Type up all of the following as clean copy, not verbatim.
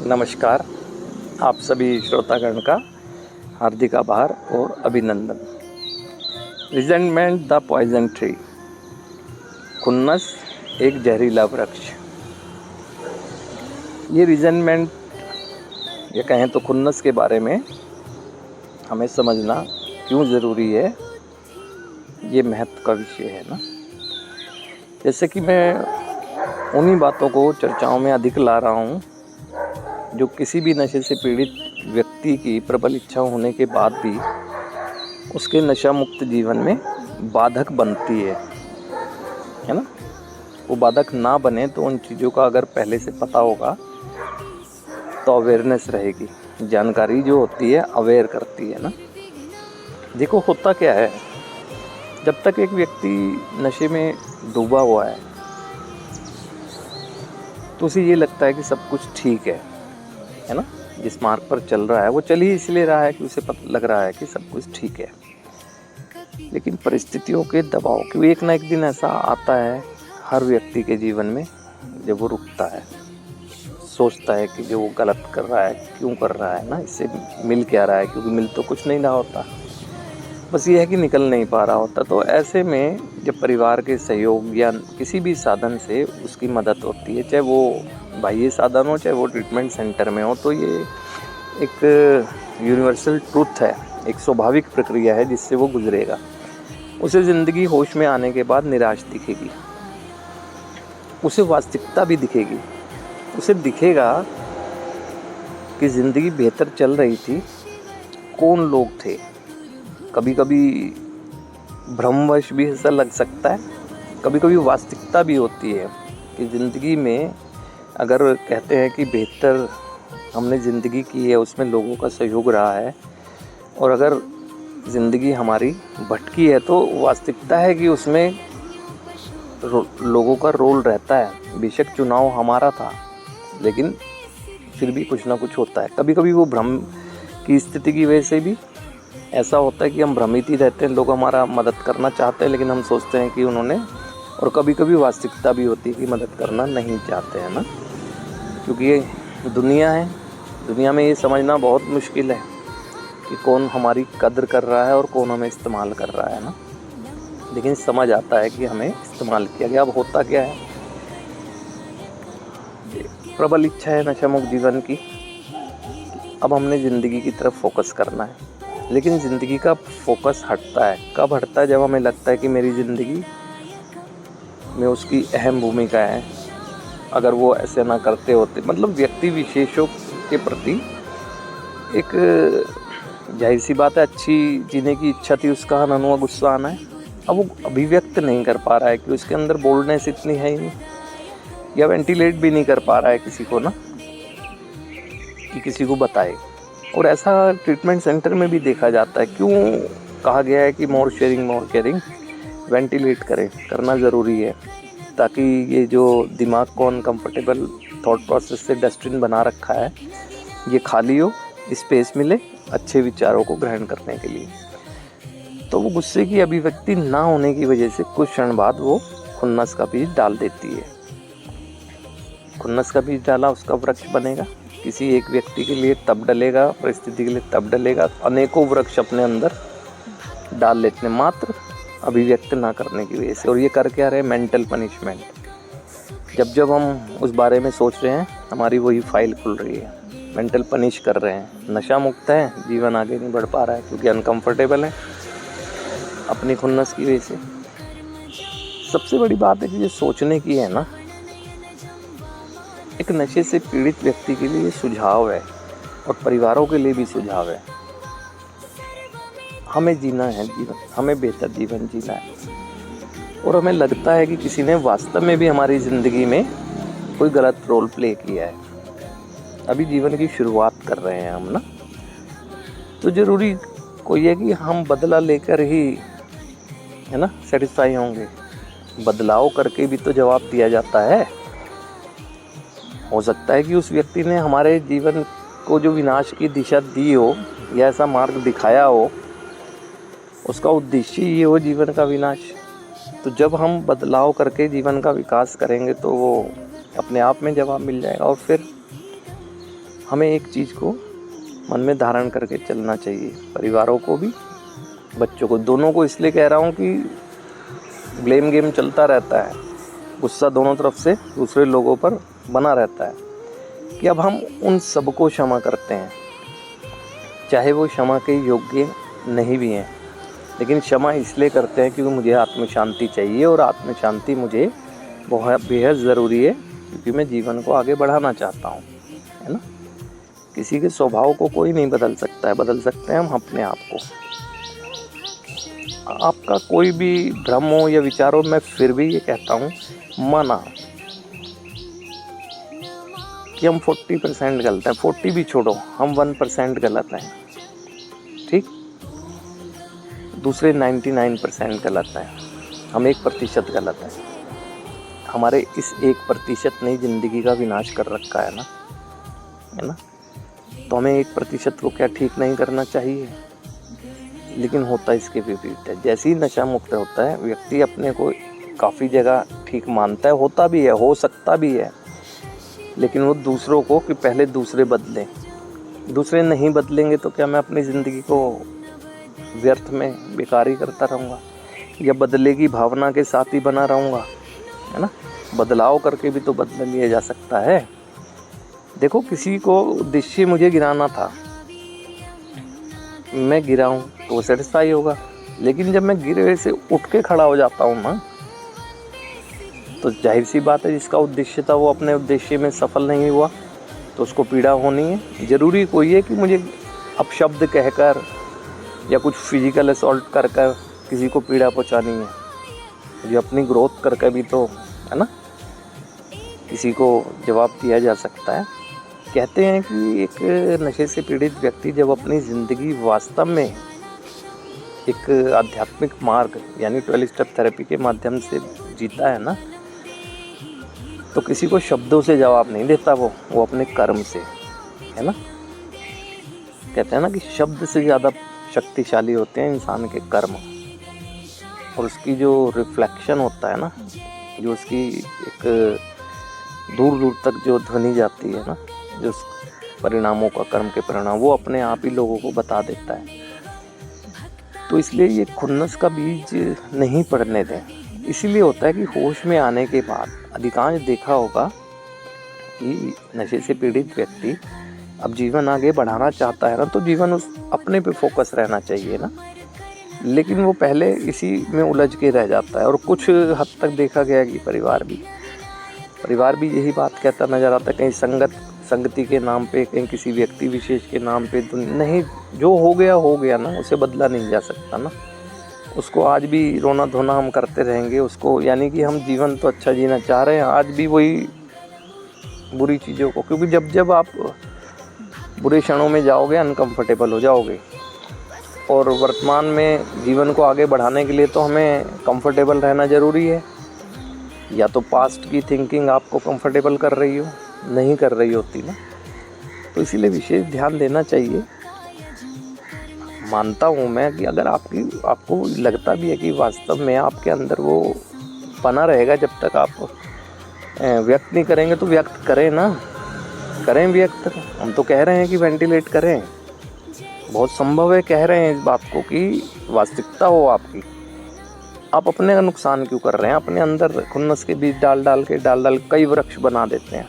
नमस्कार। आप सभी श्रोतागण का हार्दिक आभार और अभिनंदन। रिजेंटमेंट द पॉइजन ट्री, खुन्नस एक जहरीला वृक्ष। ये रिजेंटमेंट या कहें तो खुन्नस के बारे में हमें समझना क्यों ज़रूरी है, ये महत्व का विषय है ना। जैसे कि मैं उन्हीं बातों को चर्चाओं में अधिक ला रहा हूँ जो किसी भी नशे से पीड़ित व्यक्ति की प्रबल इच्छा होने के बाद भी उसके नशा मुक्त जीवन में बाधक बनती है ना। वो बाधक ना बने तो उन चीज़ों का अगर पहले से पता होगा तो अवेयरनेस रहेगी। जानकारी जो होती है अवेयर करती है ना। देखो होता क्या है, जब तक एक व्यक्ति नशे में डूबा हुआ है तो उसे ये लगता है कि सब कुछ ठीक है ना। जिस मार्ग पर चल रहा है वो चल ही इसलिए रहा है कि उसे पता लग रहा है कि सब कुछ ठीक है। लेकिन परिस्थितियों के दबाव कि एक ना एक दिन ऐसा आता है हर व्यक्ति के जीवन में जब वो रुकता है, सोचता है कि जो वो गलत कर रहा है क्यों कर रहा है ना, इससे मिल क्या रहा है, क्योंकि मिल तो कुछ नहीं रहा होता, बस ये है कि निकल नहीं पा रहा होता। तो ऐसे में जब परिवार के सहयोग या किसी भी साधन से उसकी मदद होती है, चाहे वो बाह्य साधन हो चाहे वो ट्रीटमेंट सेंटर में हो, तो ये एक यूनिवर्सल ट्रूथ है, एक स्वाभाविक प्रक्रिया है जिससे वो गुजरेगा। उसे ज़िंदगी होश में आने के बाद निराश दिखेगी, उसे वास्तविकता भी दिखेगी। उसे दिखेगा कि ज़िंदगी बेहतर चल रही थी, कौन लोग थे। कभी कभी भ्रमवश भी ऐसा लग सकता है, कभी कभी वास्तविकता भी होती है कि ज़िंदगी में अगर कहते हैं कि बेहतर हमने ज़िंदगी की है, उसमें लोगों का सहयोग रहा है, और अगर ज़िंदगी हमारी भटकी है तो वास्तविकता है कि उसमें लोगों का रोल रहता है। बेशक चुनाव हमारा था लेकिन फिर भी कुछ ना कुछ होता है। कभी कभी वो भ्रम की स्थिति की वजह से भी ऐसा होता है कि हम भ्रमित ही रहते हैं, लोग हमारा मदद करना चाहते हैं लेकिन हम सोचते हैं कि उन्होंने, और कभी कभी वास्तविकता भी होती है कि मदद करना नहीं चाहते हैं ना। क्योंकि ये दुनिया है, दुनिया में ये समझना बहुत मुश्किल है कि कौन हमारी कद्र कर रहा है और कौन हमें इस्तेमाल कर रहा है ना। लेकिन समझ आता है कि हमें इस्तेमाल किया गया। अब होता क्या है, प्रबल इच्छा है नशा मुक्त जीवन की। अब हमने ज़िंदगी की तरफ फोकस करना है, लेकिन ज़िंदगी का फोकस हटता है। कब हटता है? जब हमें लगता है कि मेरी ज़िंदगी में उसकी अहम भूमिका है। अगर वो ऐसे ना करते होते, मतलब व्यक्ति विशेषों के प्रति एक जाहिर सी बात है अच्छी जीने की इच्छा थी, उसका अननुआ गुस्सा आना है। अब वो अभिव्यक्त नहीं कर पा रहा है कि उसके अंदर बोल्डनेस इतनी है ही नहीं, या वेंटिलेट भी नहीं कर पा रहा है किसी को ना, कि किसी को बताए। और ऐसा ट्रीटमेंट सेंटर में भी देखा जाता है। क्यों कहा गया है कि मोर शेयरिंग मोर केयरिंग, वेंटिलेट करना ज़रूरी है, ताकि ये जो दिमाग को अनकम्फर्टेबल थॉट प्रोसेस से डस्टबिन बना रखा है ये खाली हो, स्पेस मिले अच्छे विचारों को ग्रहण करने के लिए। तो वो गुस्से की अभिव्यक्ति ना होने की वजह से कुछ क्षण बाद वो खुन्नस का बीज डाल देती है। खुन्नस का बीज डाला, उसका वृक्ष बनेगा। किसी एक व्यक्ति के लिए तब डलेगा, परिस्थिति के लिए तब डलेगा, अनेकों वृक्ष अपने अंदर डाल लेते हैं मात्र अभिव्यक्त ना करने की वजह से। और ये कर क्या रहे? Mental punishment. जब जब हम उस बारे में सोच रहे हैं हमारी वही फाइल खुल रही है, मेंटल पनिश कर रहे हैं। नशा मुक्त है, जीवन आगे नहीं बढ़ पा रहा है क्योंकि अनकंफर्टेबल है अपनी खुन्नस की वजह से। सबसे बड़ी बात है कि ये सोचने की है ना, एक नशे से पीड़ित व्यक्ति के लिए सुझाव है और परिवारों के लिए भी सुझाव है। हमें जीना है जीवन, हमें बेहतर जीवन जीना है, और हमें लगता है कि किसी ने वास्तव में भी हमारी ज़िंदगी में कोई गलत रोल प्ले किया है। अभी जीवन की शुरुआत कर रहे हैं हम ना, तो ज़रूरी कोई है कि हम बदला लेकर ही है ना सेटिस्फाई होंगे। बदलाव करके भी तो जवाब दिया जाता है। हो सकता है कि उस व्यक्ति ने हमारे जीवन को जो विनाश की दिशा दी हो या ऐसा मार्ग दिखाया हो, उसका उद्देश्य ये हो जीवन का विनाश। तो जब हम बदलाव करके जीवन का विकास करेंगे तो वो अपने आप में जवाब मिल जाएगा। और फिर हमें एक चीज़ को मन में धारण करके चलना चाहिए, परिवारों को भी, बच्चों को, दोनों को। इसलिए कह रहा हूँ कि ब्लेम गेम चलता रहता है, गुस्सा दोनों तरफ से दूसरे लोगों पर बना रहता है, कि अब हम उन सबको क्षमा करते हैं, चाहे वो क्षमा के योग्य नहीं भी हैं, लेकिन क्षमा इसलिए करते हैं क्योंकि मुझे आत्म शांति चाहिए, और आत्म शांति मुझे बहुत बेहद ज़रूरी है, क्योंकि मैं जीवन को आगे बढ़ाना चाहता हूँ, है ना। किसी के स्वभाव को कोई नहीं बदल सकता है, बदल सकते हैं हम अपने आप को। आपका कोई भी भ्रम हो या विचार हो, मैं फिर भी ये कहता हूँ, माना कि हम 40% गलत हैं, 40 भी छोड़ो, हम 1% गलत हैं, ठीक, दूसरे 99% गलत हैं, हम 1% गलत हैं। हमारे इस 1% ने ज़िंदगी का विनाश कर रखा है ना। तो हमें 1% को क्या ठीक नहीं करना चाहिए? लेकिन होता इसके विपरीत है। जैसे ही नशा मुक्त होता है, व्यक्ति अपने को काफ़ी जगह ठीक मानता है, होता भी है, हो सकता भी है, लेकिन वो दूसरों को कि पहले दूसरे बदलें, दूसरे नहीं बदलेंगे तो क्या मैं अपनी ज़िंदगी को व्यर्थ में बेकारी करता रहूँगा, या बदले की भावना के साथ ही बना रहूँगा, है ना। बदलाव करके भी तो बदल लिया जा सकता है। देखो, किसी को उद्देश्य मुझे गिराना था, मैं गिरा हूँ तो वो सेटिस्फाई होगा, लेकिन जब मैं गिरे से उठ के खड़ा हो जाता हूँ ना, तो जाहिर सी बात है, जिसका उद्देश्य था वो अपने उद्देश्य में सफल नहीं हुआ, तो उसको पीड़ा होनी है। ज़रूरी कोई है कि मुझे अपशब्द कहकर या कुछ फिजिकल असॉल्ट कर कर किसी को पीड़ा पहुंचानी है। मुझे अपनी ग्रोथ करके भी तो, है ना, किसी को जवाब दिया जा सकता है। कहते हैं कि एक नशे से पीड़ित व्यक्ति जब अपनी ज़िंदगी वास्तव में एक आध्यात्मिक मार्ग यानी 12 स्टेप थेरेपी के माध्यम से जीता है ना, तो किसी को शब्दों से जवाब नहीं देता, वो अपने कर्म से, है ना। कहते हैं ना कि शब्द से ज़्यादा शक्तिशाली होते हैं इंसान के कर्म, और उसकी जो रिफ्लेक्शन होता है ना, जो उसकी एक दूर दूर तक जो ध्वनि जाती है ना, जो परिणामों का, कर्म के परिणाम, वो अपने आप ही लोगों को बता देता है। तो इसलिए ये खुन्नस का बीज नहीं पड़ने दें। इसीलिए होता है कि होश में आने के बाद अधिकांश देखा होगा कि नशे से पीड़ित व्यक्ति अब जीवन आगे बढ़ाना चाहता है ना, तो जीवन उस अपने पे फोकस रहना चाहिए ना, लेकिन वो पहले इसी में उलझ के रह जाता है। और कुछ हद तक देखा गया कि परिवार भी यही बात कहता नज़र आता है, कहीं संगति के नाम पे, कहीं किसी व्यक्ति विशेष के नाम पे। नहीं, जो हो गया ना, उसे बदला नहीं जा सकता ना। उसको आज भी रोना धोना हम करते रहेंगे उसको, यानी कि हम जीवन तो अच्छा जीना चाह रहे हैं, आज भी वही बुरी चीज़ों को, क्योंकि जब आप बुरे क्षणों में जाओगे अनकंफर्टेबल हो जाओगे। और वर्तमान में जीवन को आगे बढ़ाने के लिए तो हमें कंफर्टेबल रहना ज़रूरी है। या तो पास्ट की थिंकिंग आपको कंफर्टेबल कर रही हो, नहीं कर रही होती ना, तो इसीलिए विशेष ध्यान देना चाहिए। मानता हूँ मैं कि अगर आपको लगता भी है कि वास्तव में आपके अंदर वो पना रहेगा, जब तक आप व्यक्त नहीं करेंगे, तो व्यक्त करें ना, करें व्यक्त। हम तो कह रहे हैं कि वेंटिलेट करें, बहुत संभव है, कह रहे हैं इस बात को कि वास्तविकता हो आपकी। आप अपने नुकसान क्यों कर रहे हैं? अपने अंदर खुन्नस के बीज डाल के कई वृक्ष बना देते हैं।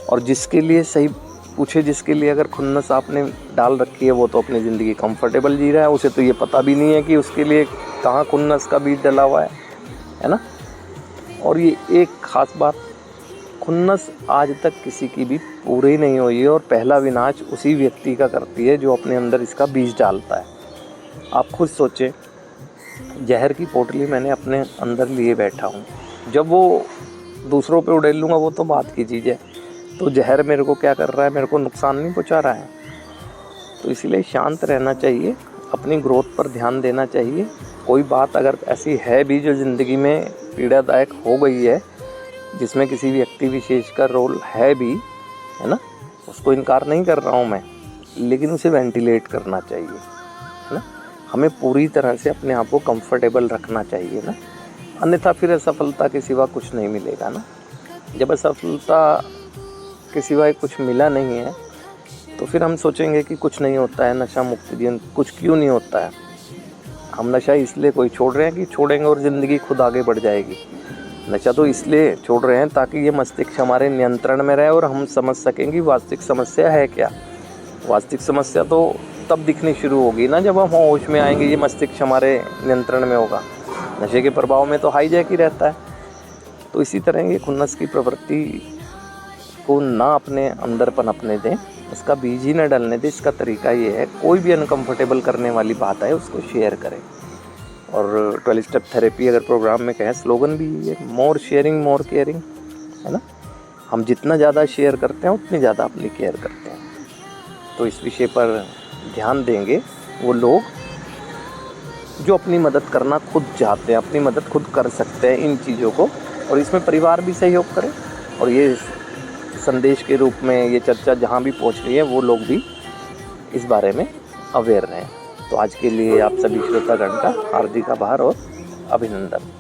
और जिसके लिए सही पूछे, जिसके लिए अगर खुन्नस आपने डाल रखी है, वो तो अपनी ज़िंदगी कंफर्टेबल जी रहा है, उसे तो ये पता भी नहीं है कि उसके लिए कहाँ खुन्नस का बीज डला हुआ है ना। और ये एक ख़ास बात, खुन्नस आज तक किसी की भी पूरी नहीं हुई है, और पहला विनाश उसी व्यक्ति का करती है जो अपने अंदर इसका बीज डालता है। आप खुद सोचें, जहर की पोटली मैंने अपने अंदर लिए बैठा हूँ, जब वो दूसरों पे उड़ेल लूँगा वो तो बात की चीज़ है, तो जहर मेरे को क्या कर रहा है? मेरे को नुकसान नहीं पहुँचा रहा है। तो इसलिए शांत रहना चाहिए, अपनी ग्रोथ पर ध्यान देना चाहिए। कोई बात अगर ऐसी है भी जो ज़िंदगी में पीड़ादायक हो गई है, जिसमें किसी व्यक्ति विशेष का रोल है भी, है ना, उसको इनकार नहीं कर रहा हूँ मैं, लेकिन उसे वेंटिलेट करना चाहिए, है ना। हमें पूरी तरह से अपने आप को कंफर्टेबल रखना चाहिए ना, अन्यथा फिर असफलता के सिवा कुछ नहीं मिलेगा ना। जब असफलता के सिवाय कुछ मिला नहीं है, तो फिर हम सोचेंगे कि कुछ नहीं होता है, नशा मुक्त जीवन कुछ क्यों नहीं होता है। हम नशा इसलिए कोई छोड़ रहे हैं कि छोड़ेंगे और ज़िंदगी खुद आगे बढ़ जाएगी। नशा तो इसलिए छोड़ रहे हैं ताकि ये मस्तिष्क हमारे नियंत्रण में रहे और हम समझ सकें कि वास्तविक समस्या है क्या। वास्तविक समस्या तो तब दिखनी शुरू होगी ना जब हम होश में आएंगे, ये मस्तिष्क हमारे नियंत्रण में होगा। नशे के प्रभाव में तो हाईजैक ही रहता है। तो इसी तरह ये खुन्नस की प्रवृत्ति को ना अपने अंदर पनपने दें, उसका बीज ही न डलने दें। इसका तरीका ये है, कोई भी अनकंफर्टेबल करने वाली बात है उसको शेयर करें। और 12 स्टेप थेरेपी अगर प्रोग्राम में कहें, स्लोगन भी ये मोर शेयरिंग मोर केयरिंग, है ना। हम जितना ज़्यादा शेयर करते हैं उतनी ज़्यादा अपनी केयर करते हैं। तो इस विषय पर ध्यान देंगे वो लोग जो अपनी मदद करना खुद चाहते हैं, अपनी मदद खुद कर सकते हैं इन चीज़ों को, और इसमें परिवार भी सहयोग करे। और ये संदेश के रूप में ये चर्चा जहाँ भी पहुँच रही है वो लोग भी इस बारे में अवेयर रहें। तो आज के लिए आप सभी श्रोतागण का हार्दिक आभार और अभिनंदन।